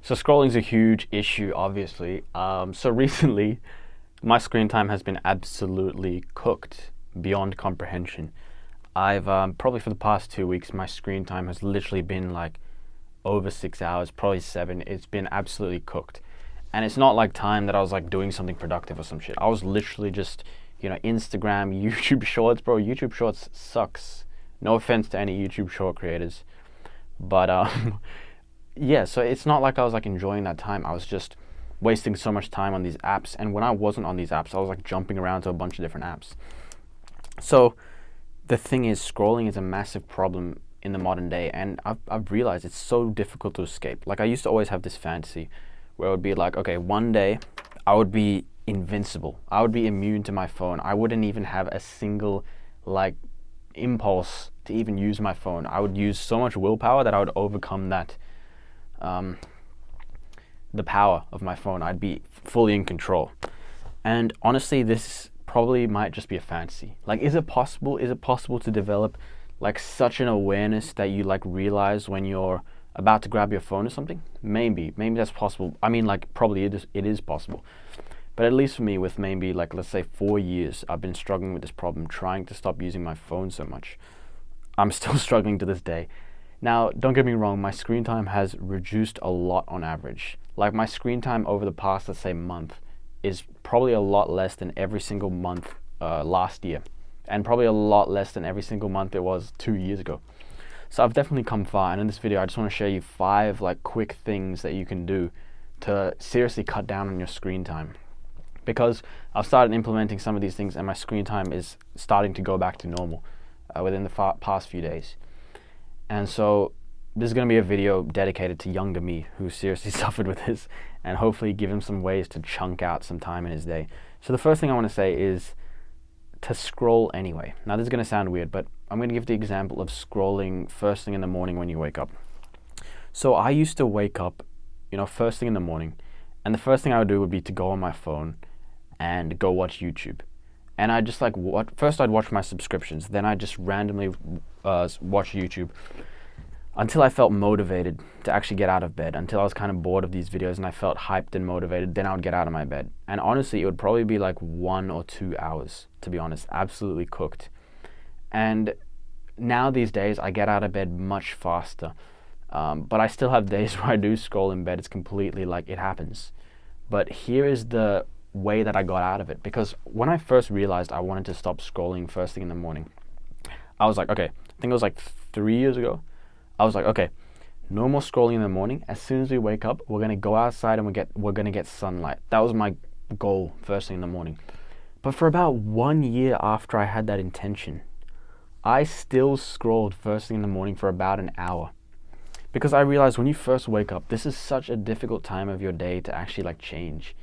So scrolling is a huge issue, obviously. So recently, my screen time has been absolutely cooked beyond comprehension. I've probably for the past 2 weeks, my screen time has literally been like over 6 hours, probably 7. It's been absolutely cooked. And it's not like time that I was like doing something productive or some shit. I was literally just, Instagram, YouTube Shorts, bro. YouTube Shorts sucks. No offense to any YouTube short creators. But yeah, so it's not like I was like enjoying that time. I was just wasting so much time on these apps. And when I wasn't on these apps, I was like jumping around to a bunch of different apps. So the thing is, scrolling is a massive problem in the modern day, and I've realized it's so difficult to escape. Like, I used to always have this fantasy where it would be like, okay, one day I would be invincible. I would be immune to my phone. I wouldn't even have a single like impulse to even use my phone. I would use so much willpower that I would overcome that the power of my phone. I'd be fully in control. And honestly, this probably might just be a fantasy. Like, is it possible? Is it possible to develop like such an awareness that you like realize when you're about to grab your phone or something? Maybe that's possible. I mean, like, probably it is possible. But at least for me, with maybe like, let's say 4 years, I've been struggling with this problem, trying to stop using my phone so much. I'm still struggling to this day. Now, don't get me wrong, my screen time has reduced a lot on average. Like, my screen time over the past, let's say, month is probably a lot less than every single month last year, and probably a lot less than every single month it was 2 years ago. So I've definitely come far, and in this video I just want to show you 5 like quick things that you can do to seriously cut down on your screen time. Because I've started implementing some of these things, and my screen time is starting to go back to normal within the past few days. And so this is going to be a video dedicated to younger me, who seriously suffered with this, and hopefully give him some ways to chunk out some time in his day. So the first thing I want to say is to scroll anyway. Now, this is going to sound weird, but I'm going to give the example of scrolling first thing in the morning when you wake up. So I used to wake up, first thing in the morning, and the first thing I would do would be to go on my phone and go watch YouTube. And I just first I'd watch my subscriptions, then I'd just randomly watch YouTube until I felt motivated to actually get out of bed, until I was kind of bored of these videos and I felt hyped and motivated. Then I would get out of my bed. And honestly, it would probably be like 1 or 2 hours, to be honest, absolutely cooked. And now these days I get out of bed much faster. But I still have days where I do scroll in bed. It's completely like, it happens. But here is the way that I got out of it. Because when I first realized I wanted to stop scrolling first thing in the morning, I was like, okay, I think it was like 3 years ago. I was like, okay, no more scrolling in the morning. As soon as we wake up, we're gonna go outside and we're gonna get sunlight. That was my goal first thing in the morning. But for about 1 year after I had that intention, I still scrolled first thing in the morning for about an hour. Because I realized when you first wake up, this is such a difficult time of your day to actually like change.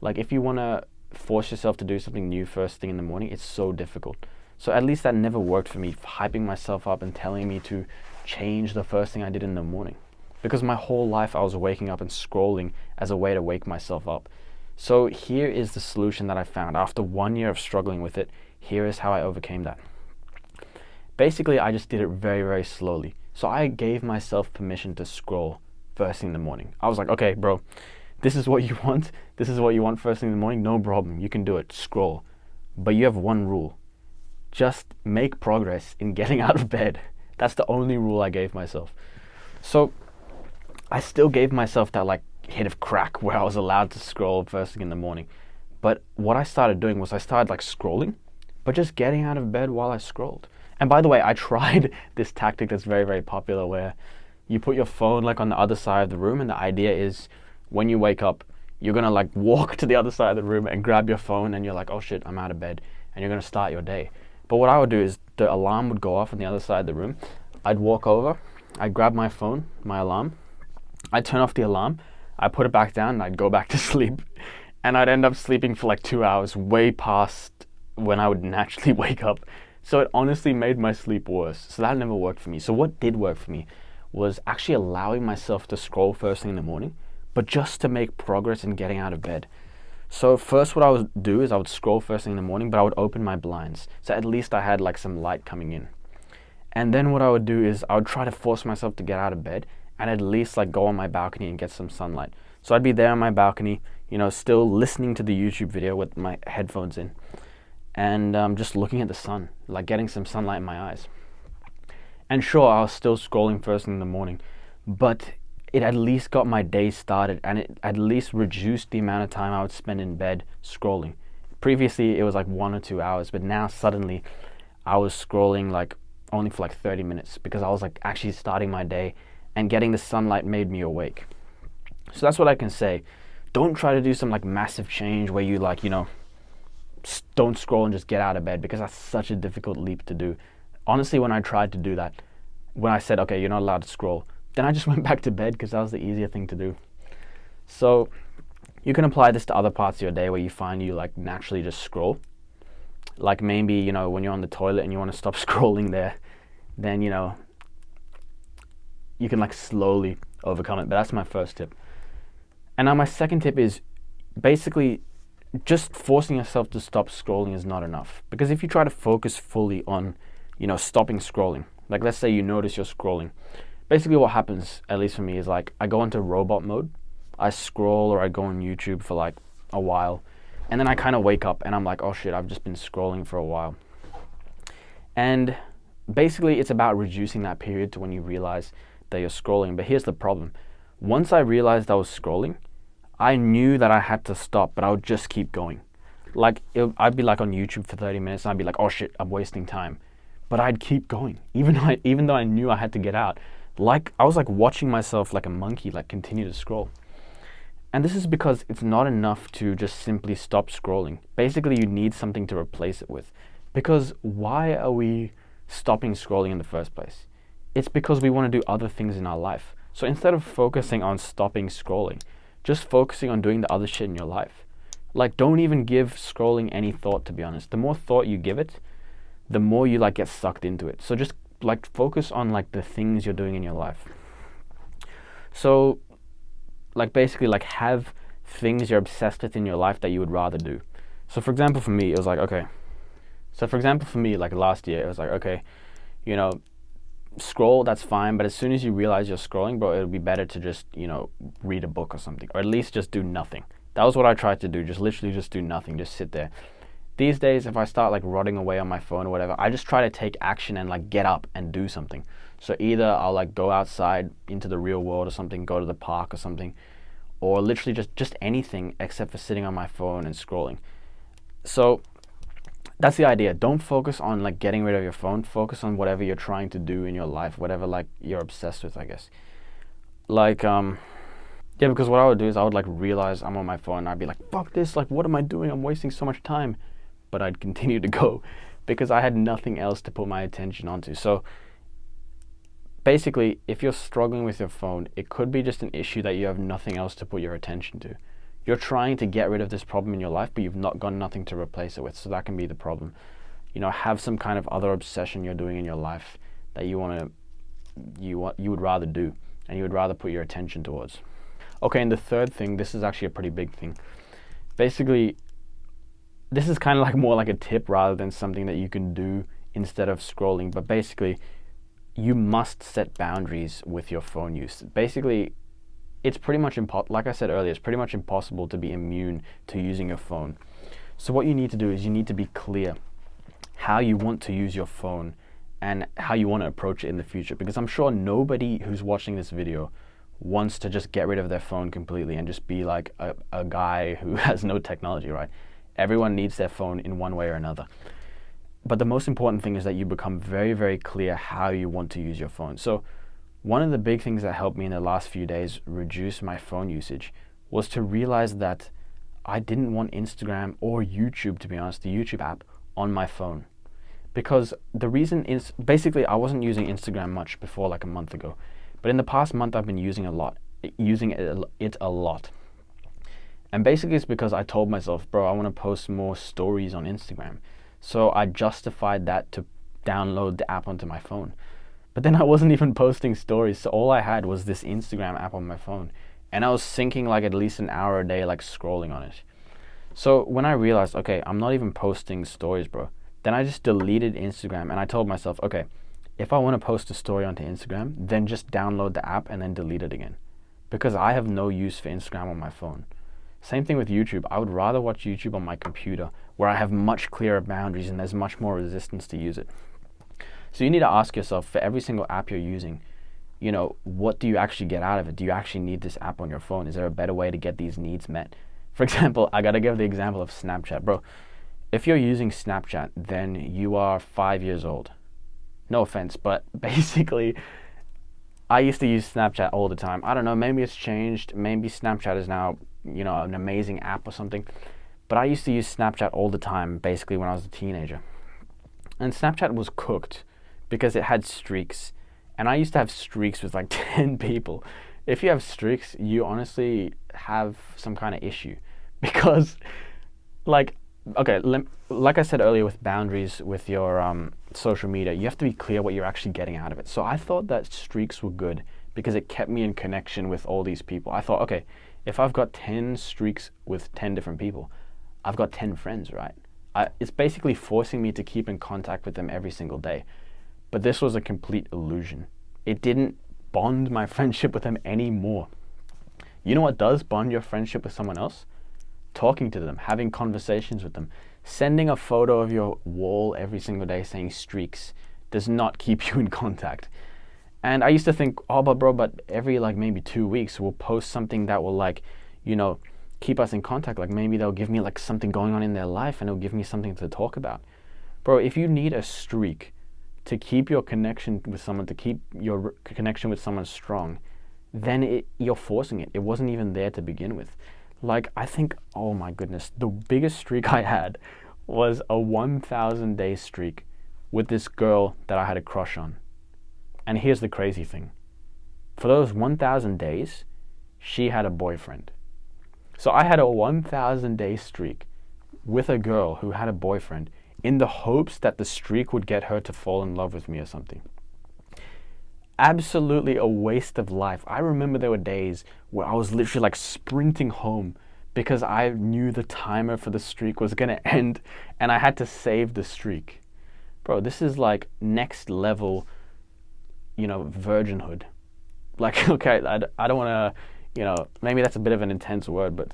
Like, if you wanna force yourself to do something new first thing in the morning, it's so difficult. So at least that never worked for me, hyping myself up and telling me to change the first thing I did in the morning. Because my whole life I was waking up and scrolling as a way to wake myself up. So here is the solution that I found. After 1 year of struggling with it, here is how I overcame that. Basically, I just did it very, very slowly. So I gave myself permission to scroll first thing in the morning. I was like, okay, bro, this is what you want. This is what you want first thing in the morning. No problem. You can do it. Scroll. But you have one rule. Just make progress in getting out of bed. That's the only rule I gave myself. So I still gave myself that like hit of crack where I was allowed to scroll first thing in the morning. But what I started doing was I started like scrolling, but just getting out of bed while I scrolled. And by the way, I tried this tactic that's very, very popular where you put your phone like on the other side of the room, and the idea is when you wake up, you're gonna like walk to the other side of the room and grab your phone, and you're like, oh shit, I'm out of bed, and you're gonna start your day. But what I would do is the alarm would go off on the other side of the room. I'd walk over, I'd grab my phone, my alarm, I'd turn off the alarm, I'd put it back down, and I'd go back to sleep. And I'd end up sleeping for like 2 hours, way past when I would naturally wake up. So it honestly made my sleep worse. So that never worked for me. So what did work for me was actually allowing myself to scroll first thing in the morning, but just to make progress in getting out of bed. So first what I would do is I would scroll first thing in the morning, but I would open my blinds. So at least I had like some light coming in. And then what I would do is I would try to force myself to get out of bed. and at least like go on my balcony and get some sunlight. So I'd be there on my balcony, still listening to the YouTube video with my headphones in, and just looking at the sun, like getting some sunlight in my eyes. And sure, I was still scrolling first thing in the morning, but it at least got my day started, and it at least reduced the amount of time I would spend in bed scrolling. Previously, it was like 1 or 2 hours, but now suddenly I was scrolling like only for like 30 minutes because I was like actually starting my day, and getting the sunlight made me awake. So that's what I can say. Don't try to do some like massive change where you like, don't scroll and just get out of bed, because that's such a difficult leap to do. Honestly, when I tried to do that, when I said, okay, you're not allowed to scroll, then I just went back to bed because that was the easier thing to do. So you can apply this to other parts of your day where you find you like naturally just scroll. Like maybe, when you're on the toilet and you want to stop scrolling there, then, you can like slowly overcome it. But that's my first tip. And now my second tip is basically just forcing yourself to stop scrolling is not enough. Because if you try to focus fully on, stopping scrolling, like let's say you notice you're scrolling, basically what happens, at least for me, is like I go into robot mode. I scroll or I go on YouTube for like a while, and then I kind of wake up and I'm like, oh shit, I've just been scrolling for a while. And basically it's about reducing that period to when you realize that you're scrolling. But here's the problem. Once I realized I was scrolling, I knew that I had to stop, but I would just keep going. Like I'd be like on YouTube for 30 minutes and I'd be like, oh shit, I'm wasting time. But I'd keep going, even though I knew I had to get out. Like I was like watching myself like a monkey, like continue to scroll. And this is because it's not enough to just simply stop scrolling. Basically, you need something to replace it with. Because why are we stopping scrolling in the first place? It's because we want to do other things in our life. So instead of focusing on stopping scrolling, just focusing on doing the other shit in your life. Like don't even give scrolling any thought, to be honest. The more thought you give it, the more you like get sucked into it. So just like focus on like the things you're doing in your life. So like basically like have things you're obsessed with in your life that you would rather do. So for example, for me, it was like, okay. So for example, for me, like last year, it was like, okay, scroll, that's fine. But as soon as you realize you're scrolling, bro, it would be better to just, read a book or something, or at least just do nothing. That was what I tried to do. Just literally just do nothing. Just sit there. These days, if I start like rotting away on my phone or whatever, I just try to take action and like get up and do something. So either I'll like go outside into the real world or something, go to the park or something, or literally just anything except for sitting on my phone and scrolling. So that's the idea. Don't focus on like getting rid of your phone. Focus on whatever you're trying to do in your life, whatever like you're obsessed with, I guess. Like, yeah, because what I would do is I would like realize I'm on my phone and I'd be like, fuck this, like what am I doing? I'm wasting so much time. But I'd continue to go because I had nothing else to put my attention onto. So basically, if you're struggling with your phone, it could be just an issue that you have nothing else to put your attention to. You're trying to get rid of this problem in your life, but you've not got nothing to replace it with. So that can be the problem. Have some kind of other obsession you're doing in your life that you would rather do, and you would rather put your attention towards. Okay, and the third thing, this is actually a pretty big thing. Basically, this is kind of like more like a tip rather than something that you can do instead of scrolling. But basically, you must set boundaries with your phone use. Basically, it's pretty much like I said earlier, it's pretty much impossible to be immune to using your phone. So what you need to do is you need to be clear how you want to use your phone and how you want to approach it in the future. Because I'm sure nobody who's watching this video wants to just get rid of their phone completely and just be like a guy who has no technology, right? Everyone needs their phone in one way or another. But the most important thing is that you become very, very clear how you want to use your phone. So one of the big things that helped me in the last few days reduce my phone usage was to realize that I didn't want Instagram or YouTube, to be honest, the YouTube app, on my phone. Because the reason is, basically, I wasn't using Instagram much before like a month ago. But in the past month, I've been using it a lot. And basically it's because I told myself, bro, I want to post more stories on Instagram. So I justified that to download the app onto my phone. But then I wasn't even posting stories, so all I had was this Instagram app on my phone. And I was sinking like at least an hour a day, like scrolling on it. So when I realized, okay, I'm not even posting stories, bro, then I just deleted Instagram and I told myself, okay, if I want to post a story onto Instagram, then just download the app and then delete it again. Because I have no use for Instagram on my phone. Same thing with YouTube. I would rather watch YouTube on my computer where I have much clearer boundaries and there's much more resistance to use it. So you need to ask yourself, for every single app you're using, what do you actually get out of it? Do you actually need this app on your phone? Is there a better way to get these needs met? For example, I gotta give the example of Snapchat. Bro, if you're using Snapchat, then you are 5 years old. No offense, but basically, I used to use Snapchat all the time. I don't know, maybe it's changed. Maybe Snapchat is now, an amazing app or something. But I used to use Snapchat all the time, basically, when I was a teenager. And Snapchat was cooked because it had streaks. And I used to have streaks with like 10 people. If you have streaks, you honestly have some kind of issue. Because, like I said earlier with boundaries with your social media, you have to be clear what you're actually getting out of it. So I thought that streaks were good because it kept me in connection with all these people. I thought, okay, if I've got 10 streaks with 10 different people, I've got 10 friends, right? It's basically forcing me to keep in contact with them every single day. But this was a complete illusion. It didn't bond my friendship with them anymore. You know what does bond your friendship with someone else? Talking to them, having conversations with them. Sending a photo of your wall every single day saying streaks does not keep you in contact. And I used to think, but every maybe 2 weeks we'll post something that will keep us in contact. Like maybe they'll give me something going on in their life and it'll give me something to talk about. Bro, if you need a streak to keep your connection with someone, to keep your connection with someone strong, then you're forcing it. It wasn't even there to begin with. I think, oh my goodness, the biggest streak I had was a 1,000 day streak with this girl that I had a crush on. And here's the crazy thing. For those 1,000 days, she had a boyfriend. So I had a 1,000 day streak with a girl who had a boyfriend in the hopes that the streak would get her to fall in love with me or something. Absolutely a waste of life. I remember there were days where I was literally sprinting home because I knew the timer for the streak was going to end and I had to save the streak. Bro, this is next level, virginhood. Okay, I don't want to, maybe that's a bit of an intense word, but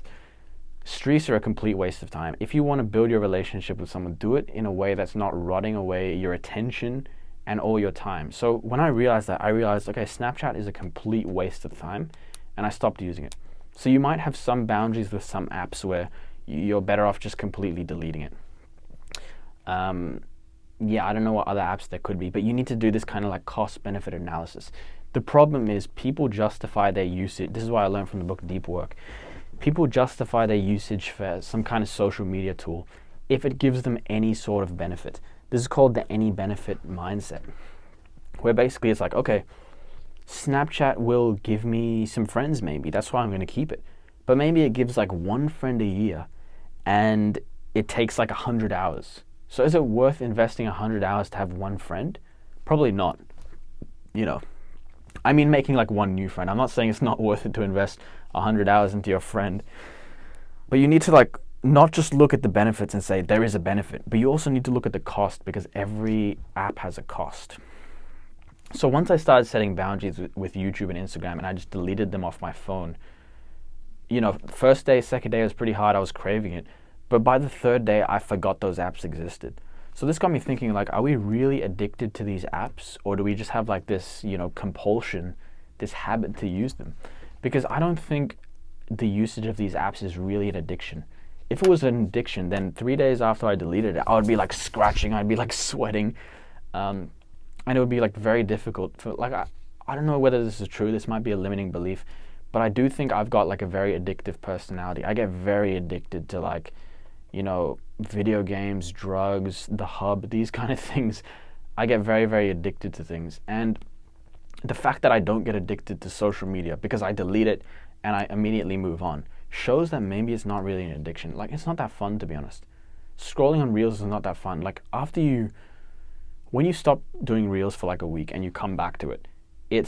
streaks are a complete waste of time. If you want to build your relationship with someone, do it in a way that's not rotting away your attention and all your time. So when I realized that, okay, Snapchat is a complete waste of time, and I stopped using it. So you might have some boundaries with some apps where you're better off just completely deleting it. I don't know what other apps there could be, but you need to do this kind of cost-benefit analysis. The problem is people justify their usage. This is what I learned from the book Deep Work. People justify their usage for some kind of social media tool if it gives them any sort of benefit. This is called the any benefit mindset, where basically it's okay, Snapchat will give me some friends maybe. That's why I'm going to keep it. But maybe it gives one friend a year and it takes 100 hours. So is it worth investing 100 hours to have one friend? Probably not. I mean making one new friend. I'm not saying it's not worth it to invest 100 hours into your friend. But you need to not just look at the benefits and say there is a benefit, but you also need to look at the cost because every app has a cost. So once I started setting boundaries with YouTube and Instagram and I just deleted them off my phone, first day, second day was pretty hard. I was craving it. But by the third day, I forgot those apps existed. So this got me thinking are we really addicted to these apps, or do we just have this, compulsion, this habit to use them? Because I don't think the usage of these apps is really an addiction. If it was an addiction, then 3 days after I deleted it, I would be scratching, I'd be sweating, and it would be very difficult for I don't know whether this is true. This might be a limiting belief, but I do think I've got a very addictive personality. I get very addicted to video games, drugs, the hub, these kind of things. I get very, very addicted to things, and the fact that I don't get addicted to social media because I delete it and I immediately move on shows that maybe it's not really an addiction. It's not that fun, to be honest. Scrolling on Reels is not that fun. When you stop doing Reels for a week and you come back to it, it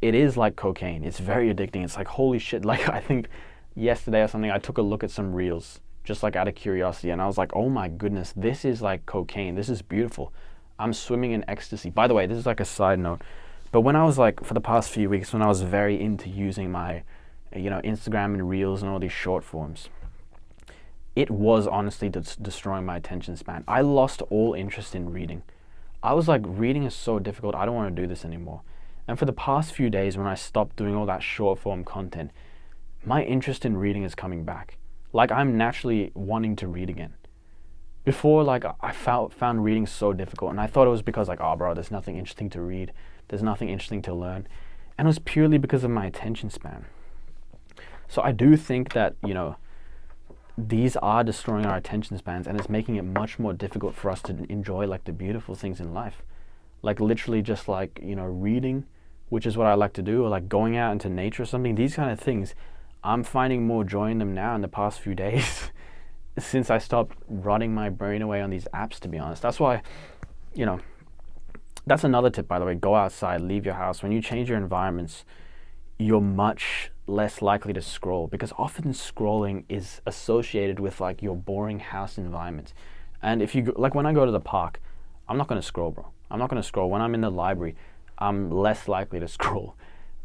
is like cocaine. It's very addicting. It's holy shit. I think yesterday or something, I took a look at some Reels just out of curiosity, and I was oh my goodness, this is cocaine. This is beautiful. I'm swimming in ecstasy. By the way, this is like a side note, but when I was like, for the past few weeks, when I was very into using my, Instagram and Reels and all these short forms, it was honestly destroying my attention span. I lost all interest in reading. I was like, reading is so difficult, I don't want to do this anymore. And for the past few days, when I stopped doing all that short form content, my interest in reading is coming back. Like, I'm naturally wanting to read again. Before, like, I found reading so difficult, and I thought it was because, like, oh, bro, there's nothing interesting to read, there's nothing interesting to learn, and it was purely because of my attention span. So I do think that, these are destroying our attention spans, and it's making it much more difficult for us to enjoy, like, the beautiful things in life. Like, literally just, like, reading, which is what I like to do, or, like, going out into nature or something. These kind of things, I'm finding more joy in them now in the past few days since I stopped rotting my brain away on these apps, to be honest. That's why, that's another tip, by the way. Go outside, leave your house. When you change your environments, you're much less likely to scroll, because often scrolling is associated with, like, your boring house environment. And if you, like, when I go to the park, I'm not going to scroll, bro. I'm not going to scroll. When I'm in the library, I'm less likely to scroll.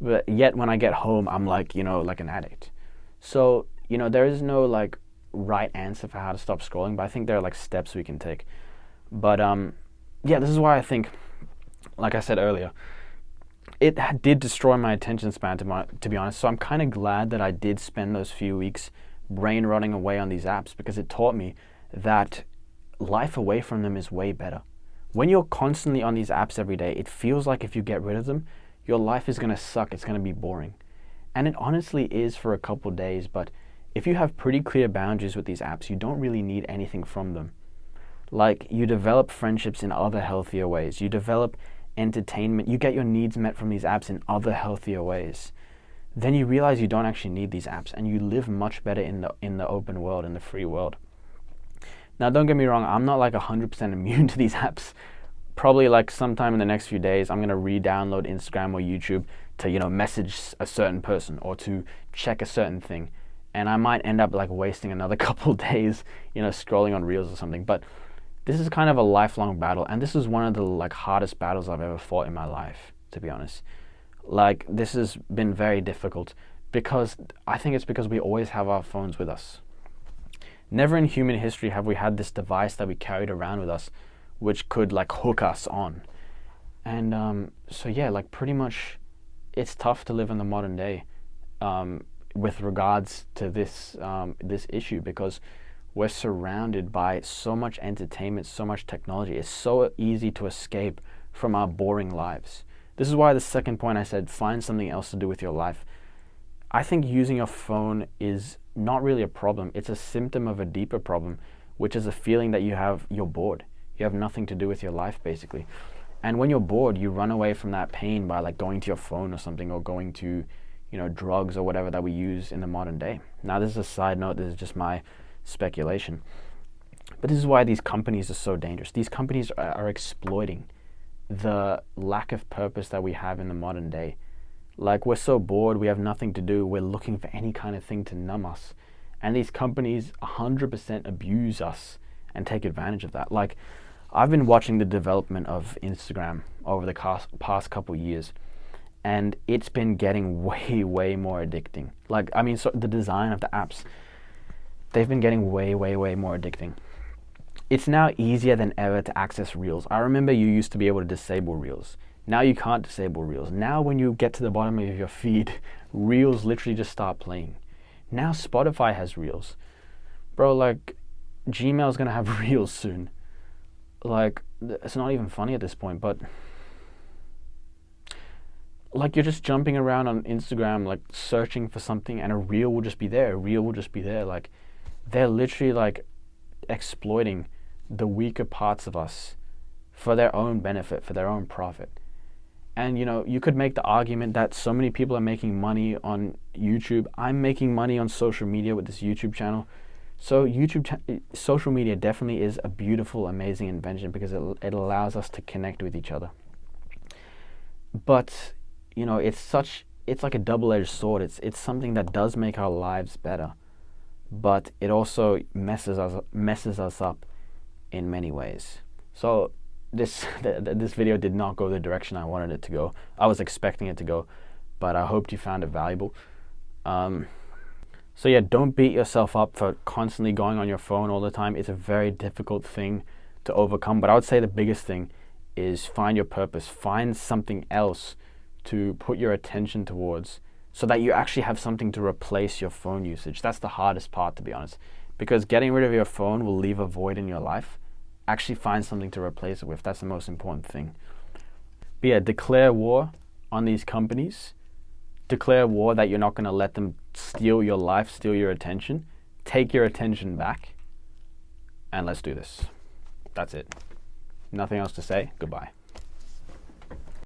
But yet when I get home, I'm like, like an addict. So, there is no, like, right answer for how to stop scrolling, but I think there are, like, steps we can take. But yeah, this is why I think, like I said earlier, it did destroy my attention span, to be honest. So I'm kind of glad that I did spend those few weeks brain rotting away on these apps, because it taught me that life away from them is way better. When you're constantly on these apps every day, it feels like if you get rid of them, your life is going to suck. It's going to be boring. And it honestly is for a couple days, but if you have pretty clear boundaries with these apps, you don't really need anything from them. Like, you develop friendships in other healthier ways. You develop entertainment. You get your needs met from these apps in other healthier ways. Then you realize you don't actually need these apps, and you live much better in the open world, in the free world. Now, don't get me wrong, I'm not like 100% immune to these apps. Probably like sometime in the next few days, I'm going to re-download Instagram or YouTube to, message a certain person or to check a certain thing. And I might end up like wasting another couple days, scrolling on Reels or something. But this is kind of a lifelong battle. And this is one of the like hardest battles I've ever fought in my life, to be honest. Like, this has been very difficult because I think it's because we always have our phones with us. Never in human history have we had this device that we carried around with us which could like hook us on. And so yeah, like pretty much it's tough to live in the modern day with regards to this issue, because we're surrounded by so much entertainment, so much technology. It's so easy to escape from our boring lives. This is why the second point I said, find something else to do with your life. I think using your phone is not really a problem. It's a symptom of a deeper problem, which is a feeling that you're bored. You have nothing to do with your life, basically. And when you're bored, you run away from that pain by like going to your phone or something, or going to, drugs or whatever that we use in the modern day. Now, this is a side note. This is just my speculation. But this is why these companies are so dangerous. These companies are exploiting the lack of purpose that we have in the modern day. Like, we're so bored, we have nothing to do, we're looking for any kind of thing to numb us. And these companies 100% abuse us and take advantage of that. Like, I've been watching the development of Instagram over the past couple years, and it's been getting way, way more addicting. Like, I mean, so the design of the apps, they've been getting way, way, way more addicting. It's now easier than ever to access Reels. I remember you used to be able to disable Reels. Now you can't disable Reels. Now when you get to the bottom of your feed, Reels literally just start playing. Now Spotify has Reels. Bro, like, Gmail's gonna have Reels soon. Like, it's not even funny at this point, but like, you're just jumping around on Instagram, like searching for something, and a reel will just be there. A reel will just be there. Like, they're literally like exploiting the weaker parts of us for their own benefit, for their own profit. And you could make the argument that so many people are making money on YouTube. I'm making money on social media with this YouTube channel. So social media definitely is a beautiful, amazing invention, because it allows us to connect with each other. But it's like a double-edged sword. It's something that does make our lives better, but it also messes us up in many ways. So this video did not go the direction I wanted it to go. I was expecting it to go, but I hoped you found it valuable. So yeah, don't beat yourself up for constantly going on your phone all the time. It's a very difficult thing to overcome, but I would say the biggest thing is find your purpose. Find something else to put your attention towards so that you actually have something to replace your phone usage. That's the hardest part, to be honest, because getting rid of your phone will leave a void in your life. Actually find something to replace it with. That's the most important thing. But yeah, declare war on these companies. Declare war that you're not going to let them steal your life, steal your attention. Take your attention back, and let's do this. That's it. Nothing else to say. Goodbye.